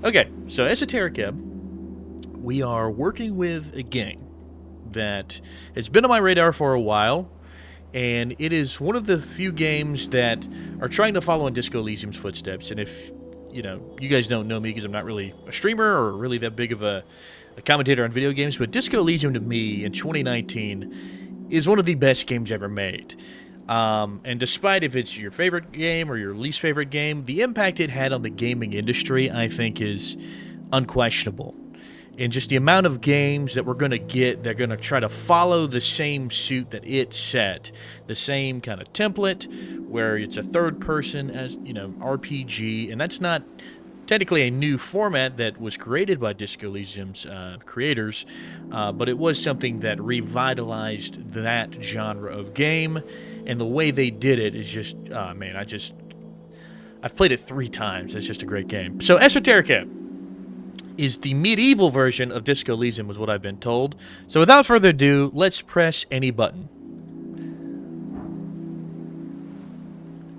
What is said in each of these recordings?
Okay, so Esoteric Ebb, we are working with a game that has been on my radar for a while, and it is one of the few games that are trying to follow in Disco Elysium's footsteps. And if you guys don't know me because I'm not really a streamer or really that big of a commentator on video games, but Disco Elysium to me in 2019 is one of the best games ever made. And despite if it's your favorite game or your least favorite game, the impact it had on the gaming industry, I think, is unquestionable. And just the amount of games that we're going to get, they're going to try to follow the same suit that it set, the same kind of template, where it's a third person as RPG, and that's not technically a new format that was created by Disco Elysium's creators, but it was something that revitalized that genre of game. And the way they did it is just, I've played it 3 times. It's just a great game. So Esoteric Ebb is the medieval version of Disco Elysium, was what I've been told. So without further ado, let's press any button.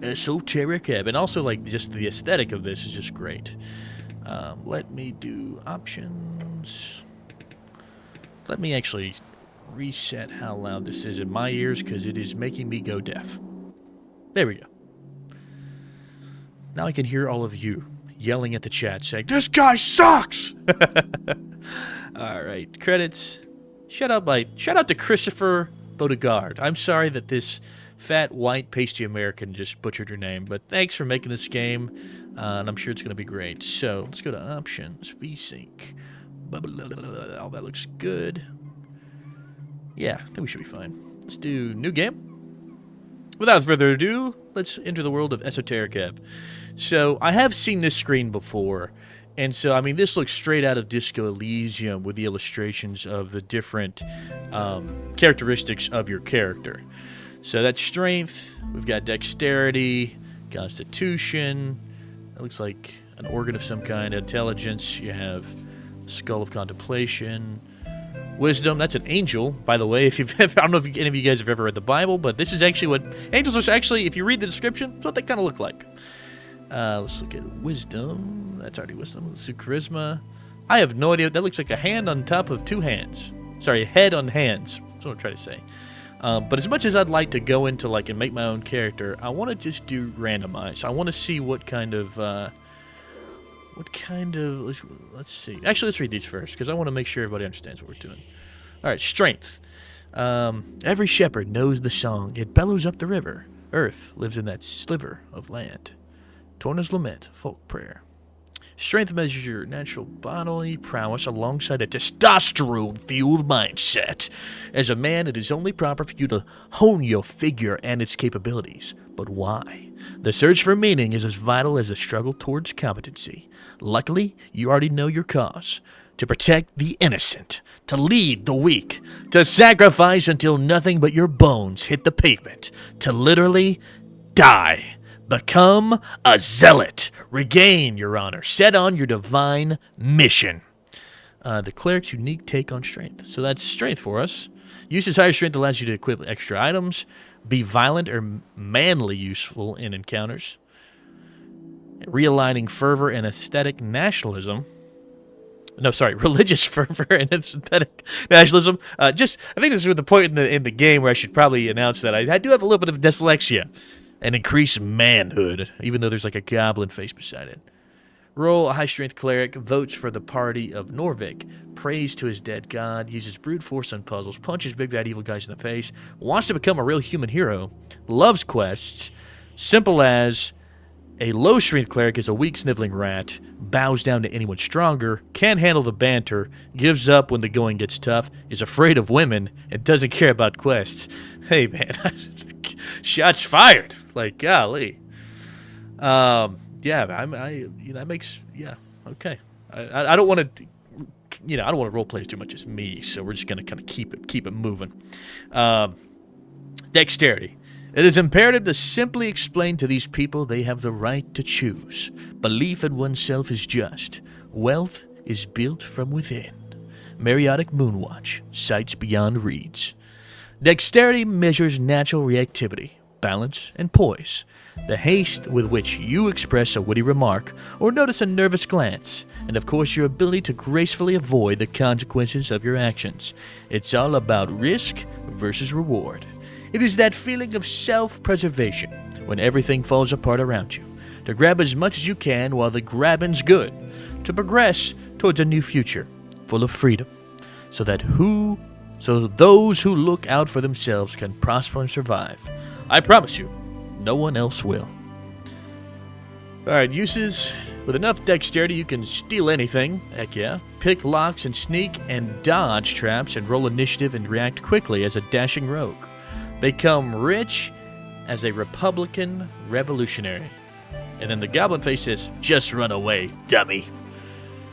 Esoteric Ebb. And also, just the aesthetic of this is just great. Let me do options. Let me actually reset how loud this is in my ears, because it is making me go deaf. There we go. Now I can hear all of you yelling at the chat saying, "This guy sucks!" Alright, credits. Shout out to Christopher Bodegard. I'm sorry that this fat, white, pasty American just butchered your name, but thanks for making this game, and I'm sure it's going to be great. So, let's go to options, VSync. All that looks good. Yeah, I think we should be fine. Let's do new game. Without further ado, let's enter the world of Esoteric Ebb. So, I have seen this screen before, and so, this looks straight out of Disco Elysium with the illustrations of the different characteristics of your character. So that's strength, we've got dexterity, constitution, that looks like an organ of some kind, intelligence, you have skull of contemplation, wisdom, that's an angel, by the way. If you've I don't know if any of you guys have ever read the Bible, but this is actually what angels are actually, if you read the description, that's what they kind of look like. Let's look at wisdom. That's already wisdom. Let's do charisma. I have no idea. That looks like a hand on top of 2 hands. Sorry, a head on hands. That's what I'm trying to say. But as much as I'd like to go into and make my own character, I want to just do randomize. I want to see what kind of let's see. Actually, let's read these first, because I want to make sure everybody understands what we're doing. All right, strength. Every shepherd knows the song. It bellows up the river. Earth lives in that sliver of land. Torna's lament, folk prayer. Strength measures your natural bodily prowess alongside a testosterone-fueled mindset. As a man, it is only proper for you to hone your figure and its capabilities. But why? The search for meaning is as vital as the struggle towards competency. Luckily, you already know your cause. To protect the innocent. To lead the weak. To sacrifice until nothing but your bones hit the pavement. To literally die. Become a zealot. Regain your honor. Set on your divine mission. The cleric's unique take on strength. So that's strength for us. Use this higher strength allows you to equip extra items. Be violent or manly useful in encounters. Realigning fervor and aesthetic nationalism. No, sorry, religious fervor and aesthetic nationalism. I think this is the point in the game where I should probably announce that I do have a little bit of dyslexia. And increase manhood, even though there's a goblin face beside it. Roll a high-strength cleric, votes for the party of Norvik, prays to his dead god, uses brute force on puzzles, punches big bad evil guys in the face, wants to become a real human hero, loves quests, simple as a low-strength cleric is a weak sniveling rat, bows down to anyone stronger, can't handle the banter, gives up when the going gets tough, is afraid of women, and doesn't care about quests. Hey, man, shots fired. Golly. That makes, okay. I don't want to, I don't want to roleplay too much as me, so we're just going to kind of keep it moving. Dexterity. It is imperative to simply explain to these people they have the right to choose. Belief in oneself is just. Wealth is built from within. Mariotic Moonwatch. Sights beyond reeds. Dexterity measures natural reactivity. balance, and poise. The haste with which you express a witty remark or notice a nervous glance, and of course your ability to gracefully avoid the consequences of your actions. It's all about risk versus reward. It is that feeling of self-preservation when everything falls apart around you. To grab as much as you can while the grabbing's good. To progress towards a new future full of freedom. So those who look out for themselves can prosper and survive. I promise you, no one else will. Alright, uses. With enough dexterity, you can steal anything. Heck yeah. Pick locks and sneak and dodge traps and roll initiative and react quickly as a dashing rogue. Become rich as a Republican revolutionary. And then the goblin face says, just run away, dummy.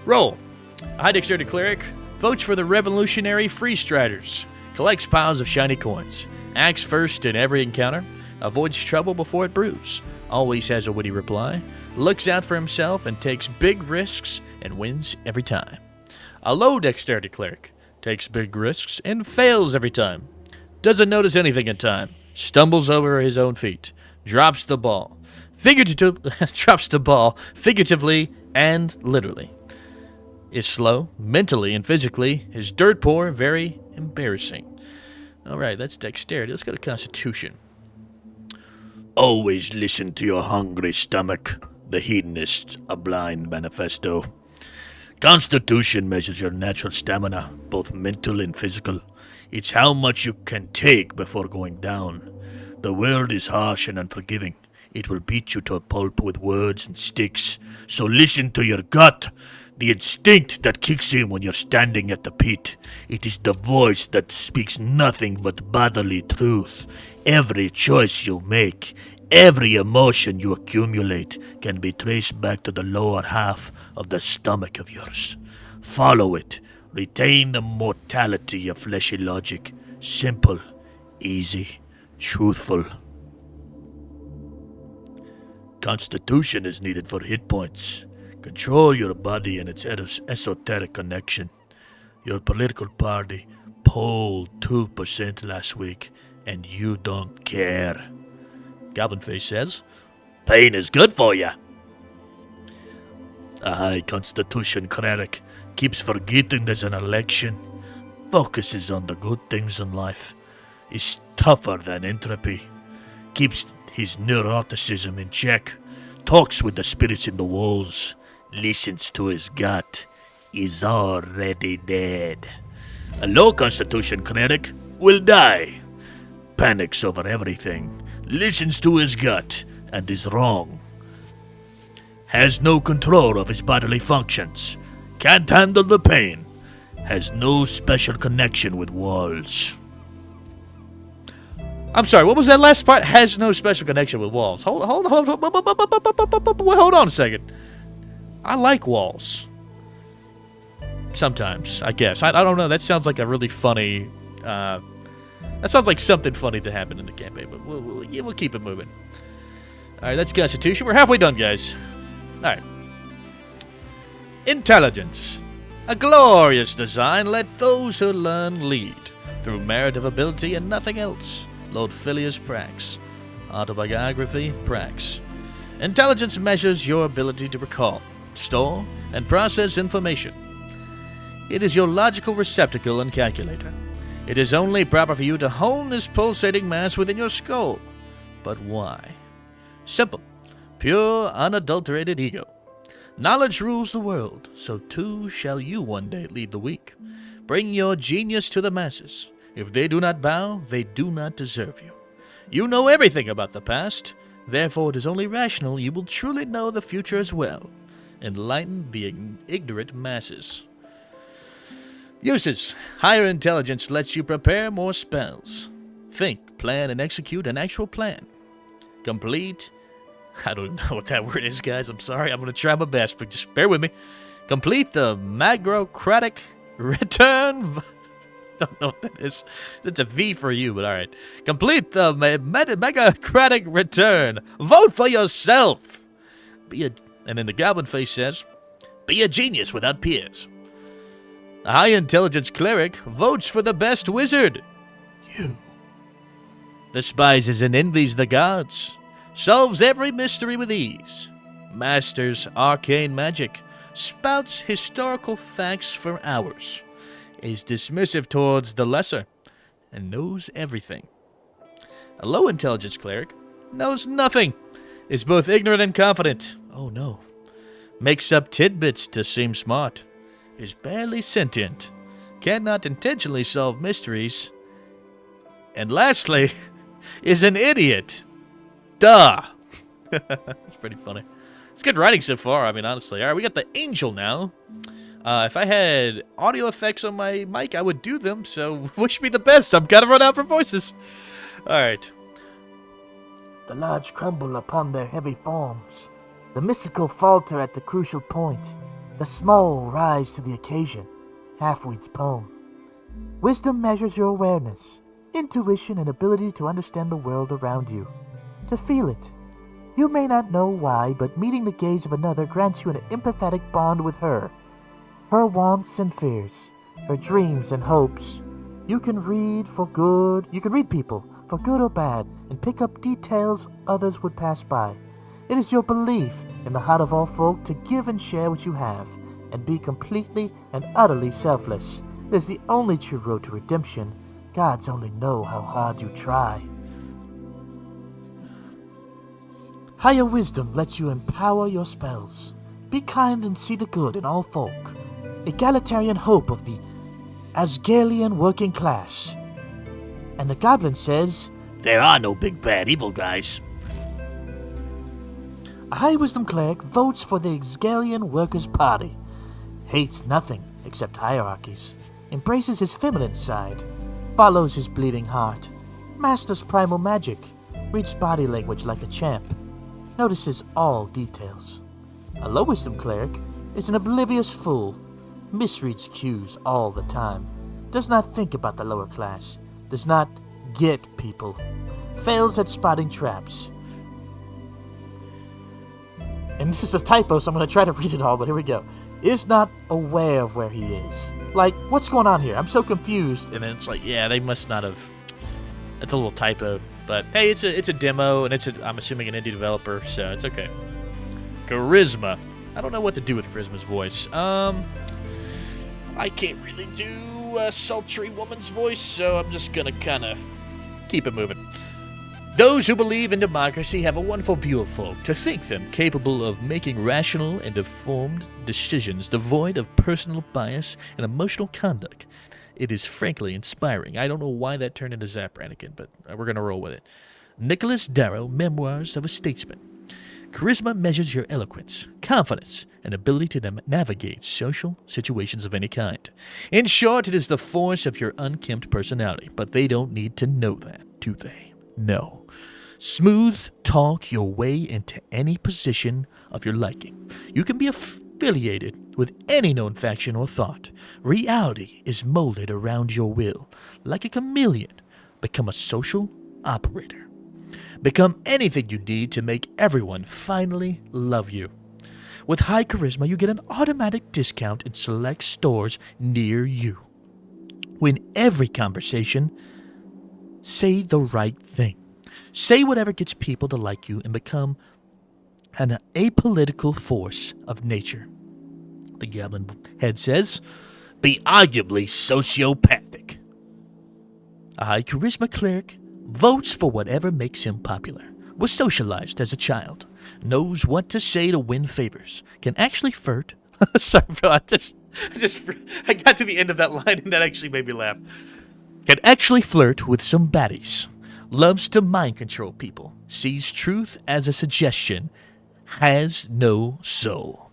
Roll. A high dexterity cleric votes for the revolutionary free striders. Collects piles of shiny coins. Acts first in every encounter. Avoids trouble before it brews. Always has a witty reply. Looks out for himself and takes big risks and wins every time. A low dexterity cleric takes big risks and fails every time. Doesn't notice anything in time. Stumbles over his own feet. Drops the ball. Drops the ball figuratively and literally. Is slow, mentally and physically. Is dirt poor, very embarrassing. Alright, that's dexterity. Let's go to Constitution. Always listen to your hungry stomach. The Hedonist's a blind manifesto. Constitution measures your natural stamina, both mental and physical. It's how much you can take before going down. The world is harsh and unforgiving. It will beat you to a pulp with words and sticks. So listen to your gut, the instinct that kicks in when you're standing at the pit. It is the voice that speaks nothing but bodily truth. Every choice you make, every emotion you accumulate can be traced back to the lower half of the stomach of yours. Follow it. Retain the mortality of fleshy logic. Simple, easy, truthful. Constitution is needed for hit points. Control your body and its esoteric connection. Your political party polled 2% last week, and you don't care. Goblin Face says, pain is good for ya. A high Constitution cleric keeps forgetting there's an election. Focuses on the good things in life. Is tougher than entropy. Keeps his neuroticism in check. Talks with the spirits in the walls. Listens to his gut. Is already dead. A low Constitution cleric will die. Panics over everything. Listens to his gut and is wrong. Has no control of his bodily functions. Can't handle the pain. Has no special connection with walls. I'm sorry, what was that last part? Has no special connection with walls. Hold on a second. I like walls. Sometimes, I guess. I don't know. That sounds like a really funny... that sounds like something funny to happen in the campaign, but we'll keep it moving. Alright, that's Constitution. We're halfway done, guys. Alright. Intelligence. A glorious design. Let those who learn lead. Through merit of ability and nothing else. Lord Phileas Prax. Autobiography, Prax. Intelligence measures your ability to recall, store, and process information. It is your logical receptacle and calculator. It is only proper for you to hone this pulsating mass within your skull. But why? Simple. Pure, unadulterated ego. Knowledge rules the world, so too shall you one day lead the weak. Bring your genius to the masses. If they do not bow, they do not deserve you. You know everything about the past, therefore it is only rational you will truly know the future as well. Enlighten the ignorant masses. Uses. Higher intelligence lets you prepare more spells. Think, plan, and execute an actual plan. Complete. I don't know what that word is, guys. I'm sorry. I'm going to try my best, but just bear with me. Complete the Magocratic return. Don't know what that is. It's a V for you, but all right. Complete the Magocratic return. Vote for yourself. And then the Goblin Face says, be a genius without peers. A high intelligence cleric votes for the best wizard. You. despises and envies the gods, solves every mystery with ease, masters arcane magic, spouts historical facts for hours, is dismissive towards the lesser, and knows everything. A low intelligence cleric knows nothing, is both ignorant and confident. Oh no. Makes up tidbits to seem smart, is barely sentient, cannot intentionally solve mysteries, and lastly, is an idiot. Duh. That's pretty funny. It's good writing so far, I mean, honestly. All right, we got the angel now. If I had audio effects on my mic, I would do them, so wish me the best. I'm gonna run out for voices. All right. The large crumble upon their heavy forms. The mystical falter at the crucial point. The small rise to the occasion. Halfweed's poem. Wisdom measures your awareness, intuition, and ability to understand the world around you. To feel it. You may not know why, but meeting the gaze of another grants you an empathetic bond with her. Her wants and fears, her dreams and hopes. You can read people, for good or bad, and pick up details others would pass by. It is your belief in the heart of all folk to give and share what you have, and be completely and utterly selfless. It is the only true road to redemption. Gods only know how hard you try. Higher wisdom lets you empower your spells. Be kind and see the good in all folk. Egalitarian hope of the Asgalian working class. And the goblin says, there are no big bad evil guys. A high wisdom cleric votes for the Asgalian Workers' Party. Hates nothing except hierarchies. Embraces his feminine side. Follows his bleeding heart. Masters primal magic. Reads body language like a champ. Notices all details. A low wisdom cleric is an oblivious fool. Misreads cues all the time. Does not think about the lower class. Does not get people. Fails at spotting traps. And this is a typo, so I'm going to try to read it all, but here we go. Is not aware of where he is. Like, what's going on here? I'm so confused. And then it's like, yeah, they must not have. It's a little typo, but hey, it's a demo, and I'm assuming an indie developer, so it's okay. Charisma. I don't know what to do with Charisma's voice. I can't really do a sultry woman's voice, so I'm just gonna kind of keep it moving. Those who believe in democracy have a wonderful view of folk, to think them capable of making rational and informed decisions devoid of personal bias and emotional conduct. It is frankly inspiring. I don't know why that turned into Zap Brannigan, but we're going to roll with it. Nicholas Darrow, Memoirs of a Statesman. Charisma measures your eloquence, confidence, and ability to navigate social situations of any kind. In short, it is the force of your unkempt personality, but they don't need to know that, do they? No. Smooth talk your way into any position of your liking. You can be affiliated with any known faction or thought. Reality is molded around your will. Like a chameleon, become a social operator. Become anything you need to make everyone finally love you. With high charisma, you get an automatic discount in select stores near you. Win every conversation, say the right thing. Say whatever gets people to like you and become an apolitical force of nature. The goblin head says, be arguably sociopathic. A high charisma cleric votes for whatever makes him popular. Was socialized as a child. Knows what to say to win favors. Can actually flirt. Sorry, bro. I got to the end of that line and that actually made me laugh. Can actually flirt with some baddies. Loves to mind control people. Sees truth as a suggestion. Has no soul.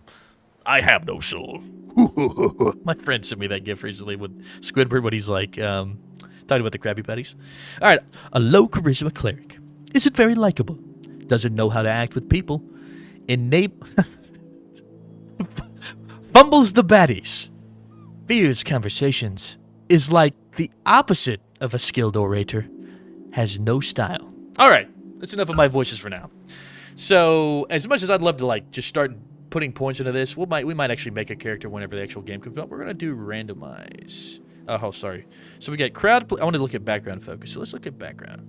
I have no soul. My friend sent me that gift recently with Squidward when he's like, talking about the Krabby Patties. All right, a low charisma cleric. Isn't very likable. Doesn't know how to act with people. Fumbles the baddies. Fears conversations. Is like the opposite of a skilled orator. Has no style. All right, that's enough of my voices for now. So, as much as I'd love to just start putting points into this, we might actually make a character whenever the actual game comes out. We're gonna do randomize. Oh, sorry. So we got crowd. I want to look at background focus. So let's look at background.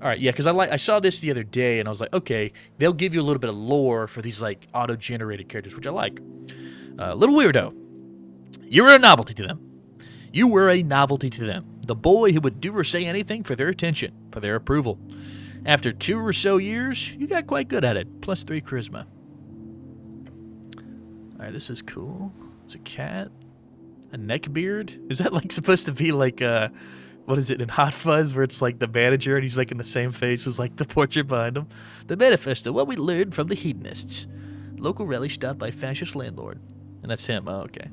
All right, yeah, because I saw this the other day, and I was like, okay, they'll give you a little bit of lore for these like auto-generated characters, which I like. Little weirdo, you were a novelty to them. You were a novelty to them. The boy who would do or say anything for their attention, for their approval. After 2 or so years, you got quite good at it. +3 charisma. All right, this is cool. It's a cat, a neck beard. Is that like supposed to be like what is it in Hot Fuzz, where it's like the manager and he's making the same face as like the portrait behind him? The manifesto, what we learned from the hedonists. Local rally stopped by fascist landlord. And that's him. Oh, okay.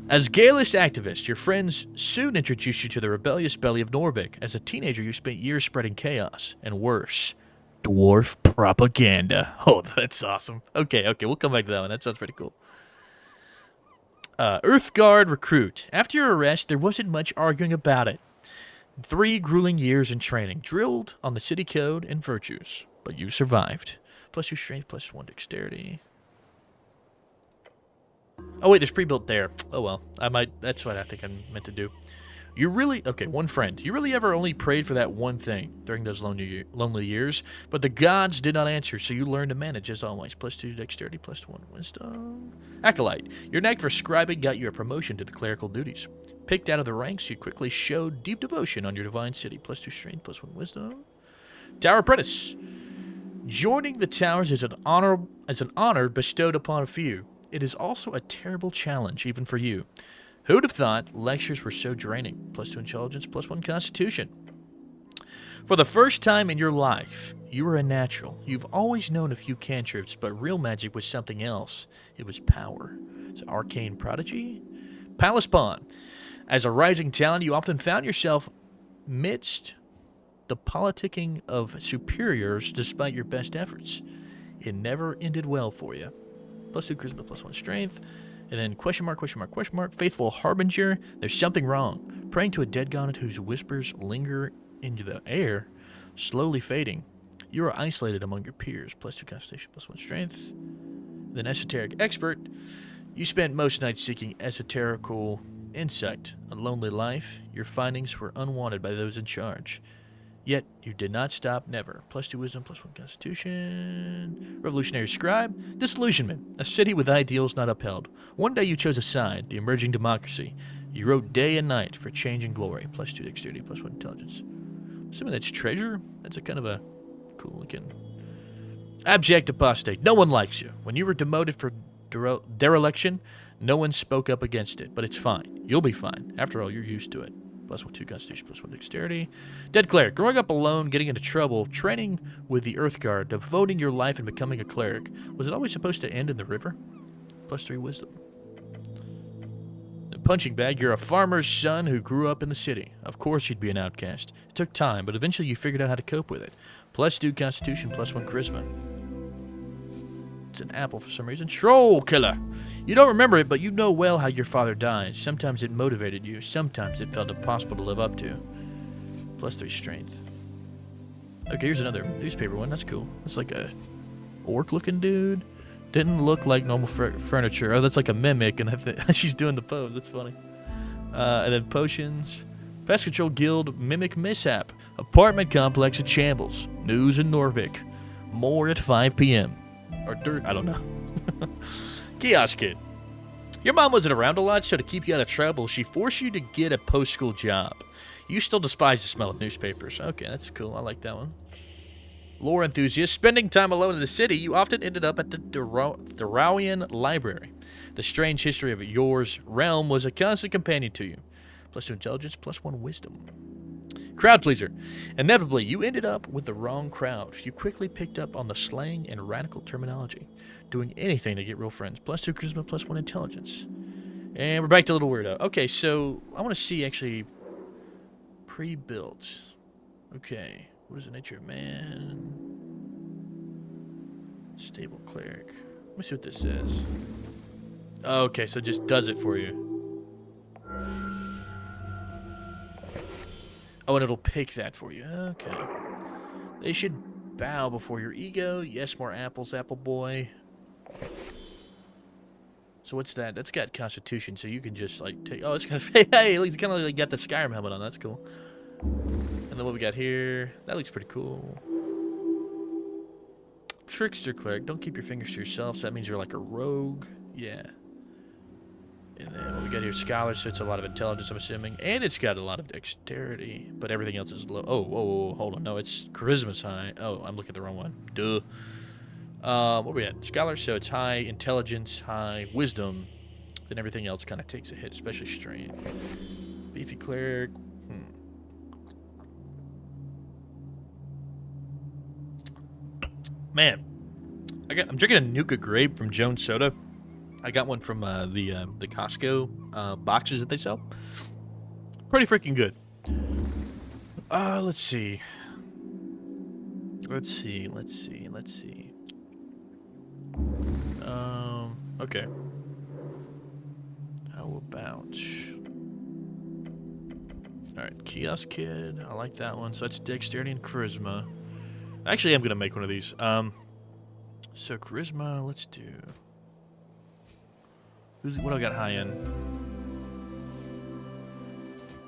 As Gaelish activist, your friends soon introduced you to the rebellious belly of Norvik. As a teenager, you spent years spreading chaos, and worse, dwarf propaganda. Oh, that's awesome. Okay, we'll come back to that one. That sounds pretty cool. Earthguard recruit. After your arrest, there wasn't much arguing about it. 3 grueling years in training, drilled on the city code and virtues, but you survived. +2 strength, +1 dexterity. Oh wait, there's pre-built there. Oh well, that's what I think I meant to do. You really, okay, one friend. You really ever only prayed for that one thing during those lonely years, but the gods did not answer, so you learned to manage as always. +2 dexterity, +1 wisdom. Acolyte. Your knack for scribing got you a promotion to the clerical duties. Picked out of the ranks, you quickly showed deep devotion on your divine city. +2 strength, +1 wisdom. Tower apprentice. Joining the towers is an honor bestowed upon a few. It is also a terrible challenge, even for you. Who'd have thought lectures were so draining? +2 intelligence, +1 constitution. For the first time in your life, you were a natural. You've always known a few cantrips, but real magic was something else. It was power. It's an arcane prodigy. Palace Pawn. As a rising talent, you often found yourself midst the politicking of superiors despite your best efforts. It never ended well for you. +2 charisma, +1 strength. And then question mark, faithful harbinger. There's something wrong. Praying to a dead god whose whispers linger into the air, slowly fading. You are isolated among your peers. +2 constitution, +1 strength. Then esoteric expert. You spent most nights seeking esoterical insight. A lonely life. Your findings were unwanted by those in charge. Yet you did not stop, never. +2 wisdom, +1 constitution. Revolutionary scribe. Disillusionment. A city with ideals not upheld. One day you chose a side, the emerging democracy. You wrote day and night for change and glory. +2 dexterity, +1 intelligence. Assuming that's treasure. That's a kind of a cool looking. Abject apostate. No one likes you. When you were demoted for dereliction, no one spoke up against it. But it's fine. You'll be fine. After all, you're used to it. +2 constitution, +1 dexterity. Dead cleric. Growing up alone, getting into trouble, training with the Earthguard, devoting your life and becoming a cleric. Was it always supposed to end in the river? +3 wisdom. The punching bag. You're a farmer's son who grew up in the city. Of course you'd be an outcast. It took time, but eventually you figured out how to cope with it. +2 constitution, +1 charisma. It's an apple for some reason. Troll killer. You don't remember it, but you know well how your father died. Sometimes it motivated you. Sometimes it felt impossible to live up to. +3 strength. Okay, here's another newspaper one. That's cool. It's like a orc-looking dude. Didn't look like normal furniture. Oh, that's like a mimic, and she's doing the pose. That's funny. And then potions. Pest Control Guild Mimic Mishap. Apartment complex at shambles. News in Norvik. More at 5 p.m. Or dirt, I don't know. Kiosk Kid. Your mom wasn't around a lot, so to keep you out of trouble, she forced you to get a post-school job. You still despise the smell of newspapers. Okay, that's cool. I like that one. Lore enthusiast. Spending time alone in the city, you often ended up at the Durawian Library. The strange history of yours realm was a constant companion to you. +2 intelligence, +1 wisdom. Crowd pleaser. Inevitably, you ended up with the wrong crowd. You quickly picked up on the slang and radical terminology, doing anything to get real friends. +2 charisma, +1 intelligence. And we're back to Little Weirdo. Okay, so I want to see actually pre-built. Okay, what is the nature of man? Stable cleric. Let me see what this says. Okay, so it just does it for you. Oh, and it'll pick that for you. Okay. They should bow before your ego. Yes, more apples, apple boy. So what's that? That's got constitution, so you can just, like, take... Oh, it's kind of... Hey, at least kind of like got the Skyrim helmet on. That's cool. And then what we got here, that looks pretty cool. Trickster Cleric, don't keep your fingers to yourself, so that means you're like a rogue. Yeah. And then what we got here, Scholar, so it's a lot of intelligence, I'm assuming. And it's got a lot of dexterity, but everything else is low. Oh, whoa, hold on. No, it's Charisma's high. Oh, I'm looking at the wrong one. Duh. What we at? Scholar, so it's high intelligence, high wisdom. Then everything else kind of takes a hit, especially strength. Beefy Cleric. Man, I'm drinking a Nuka Grape from Jones Soda. I got one from the Costco boxes that they sell. Pretty freaking good. Let's see. Okay. How about... Alright, Kiosk Kid. I like that one. So that's Dexterity and Charisma. Actually, I'm going to make one of these. So Charisma, let's do... What do I got high in?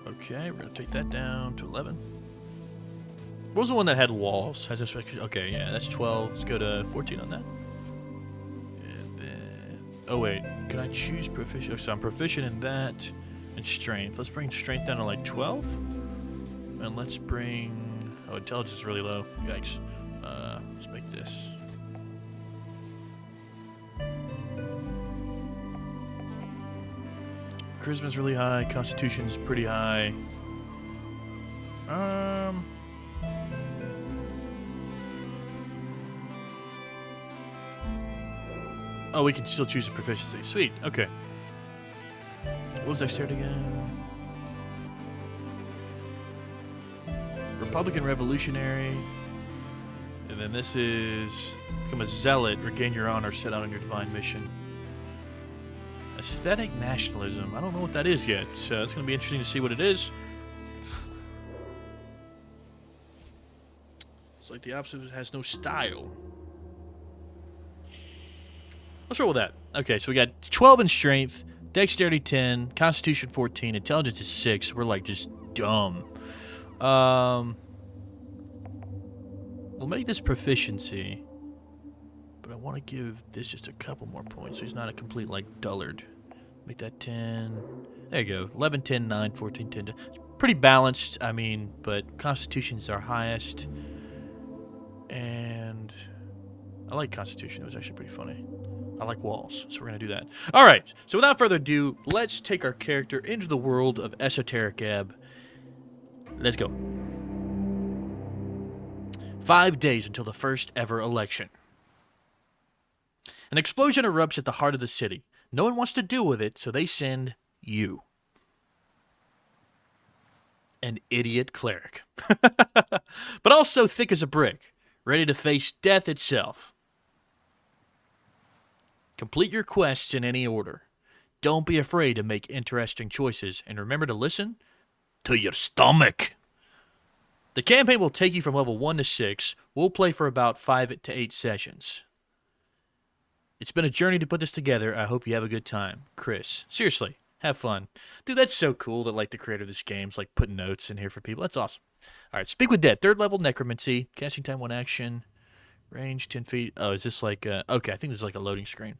Okay, we're going to take that down to 11. What was the one that had walls? Has a okay, yeah, that's 12. Let's go to 14 on that. And then... Oh, wait. Can I choose proficient? Oh, so I'm proficient in that and strength. Let's bring strength down to like 12. And let's bring... Oh, intelligence is really low. Yikes. Let's make this. Charisma's really high. Constitution's pretty high. Oh, we can still choose a proficiency. Sweet. Okay. What was dexterity again? Republican Revolutionary. And then this is become a zealot, regain your honor, set out on your divine mission. Aesthetic nationalism. I don't know what that is yet, so it's going to be interesting to see what it is. It's like the opposite of it has no style. Let's roll with that. Okay, so we got 12 in strength, dexterity 10, constitution 14, intelligence is 6. We're like just dumb. We'll make this proficiency, but I want to give this just a couple more points so he's not a complete like dullard. Make that 10. There you go. 11, 10, 9, 14, 10. It's pretty balanced, I mean, but constitution's our highest. And I like constitution. It was actually pretty funny. I like walls, so we're going to do that. All right, so without further ado, let's take our character into the world of Esoteric Ebb. Let's go. 5 days until the first ever election. An explosion erupts at the heart of the city. No one wants to deal with it, so they send you. An idiot cleric. But also thick as a brick, ready to face death itself. Complete your quests in any order. Don't be afraid to make interesting choices, and remember to listen To your stomach. The campaign will take you from level 1 to 6. We'll play for about 5 to 8 sessions. It's been a journey to put this together. I hope you have a good time. Chris. Seriously, have fun. Dude, that's so cool that like the creator of this game's like putting notes in here for people. That's awesome. All right, Speak with Dead. 3rd level necromancy. Casting time 1 action. Range 10 feet. Oh, is this like okay, I think this is like a loading screen.